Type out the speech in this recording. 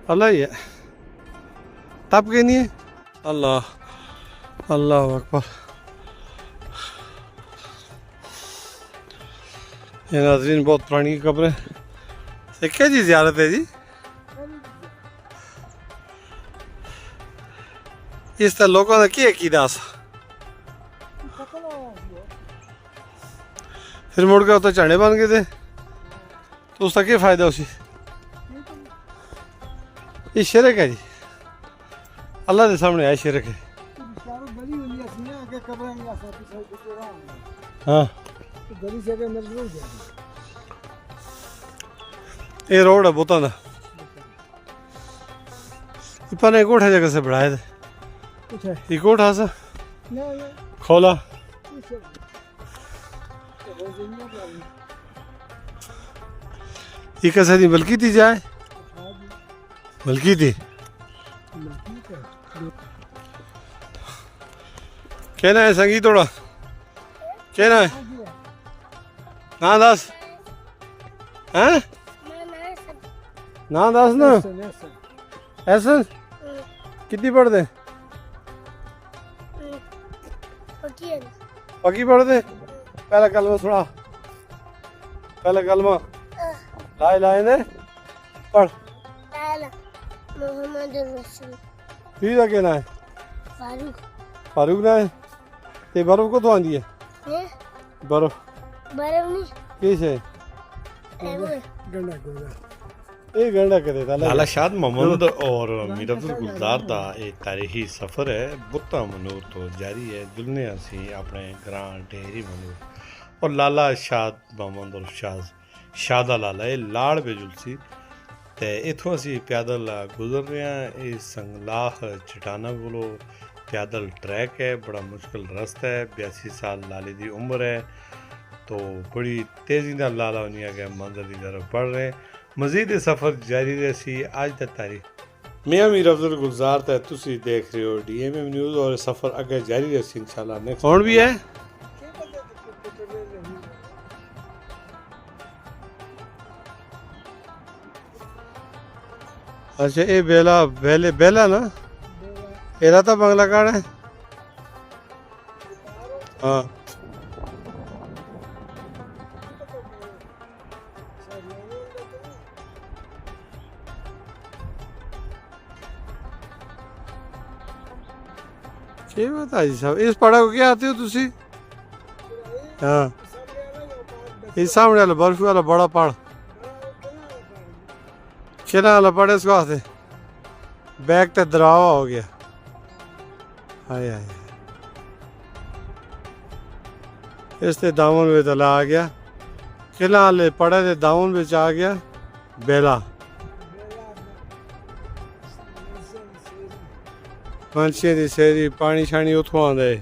अल्लाह ही है, तब के नहीं है। अल्लाह अल्लाह अकबर। ये नाज़रीन बहुत पुरानी कब्र है। क्या जी ज़ियारत है जी? इस तरह लोगों ने की अकीदा फिर मुड़ के उत्ते झंडे बन गए थे, तो उसका क्या फ़ायदा उसी? ये शिरक है जी, अल्लाह के सामने है शिरक है। हाँ ये रोड है बोता ना इपने कोठा जगह से बढ़ाए थे, ये कोठा सा खोला। ये कैसे नहीं बल्कि थी जाए बल्कि थी कहना है संगीत थोड़ा कहना है ना दस हैं ना दस ना ऐसा कितनी पढ़ दे पक्की पढ़ दे। पहला कलमा सुना, पहला कलमा लाए लाए ने पढ़। तीजा कहना है फारूक, फारूक ना है ते बर्फ को तो आंदी है बर्फ बर्फ नहीं किस है गंडा गोला ये गंडा करे लाला शाद मोहम्मद और मीर अब्दुल गुलजार का एक तारीखी सफ़र है बुत्ता मनूर तो जारी है। जुलने असी अपने ग्रां ढेरी मनूर और लाला शाद मोहम्मद और शादा लाला ये लाड़ पे जुलसी ते इथों असी पैदल गुजर रहे हैं। इस संगलाह चटाना कोलो पैदल ट्रैक है, बड़ा मुश्किल रास्ता है। 82 साल लाले की उम्र है, तो बड़ी तेज़ी नाल लाला उन्हीं के मंदिर की तरफ बढ़ रहे हैं। मजीद सफ़र जारी रही अज तक तारीख मैं मीर अब्दुल गुलजार है, तुसी देख रहे हो DMM न्यूज़ और सफ़र अगे जारी रही इंशाल्लाह। नेक्स्ट कौन भी है अच्छा ये बेला बेले बेला ना एरा तो बंगला कार्ड है। हाँ क्या बात है जी साहब, इस पड़ा को क्या आते हो तुसी? हाँ इस सामने वाला बर्फी वाला बड़ा पहाड़ किना वाला पड़े इसको आते बैग तो दरावा हो गया। हाय हाय इसते दामन में तला आ गया किला वाले पड़े थे दामन में आ गया बेला पंछियों की सेरी पानी शानी उतों आंदा है।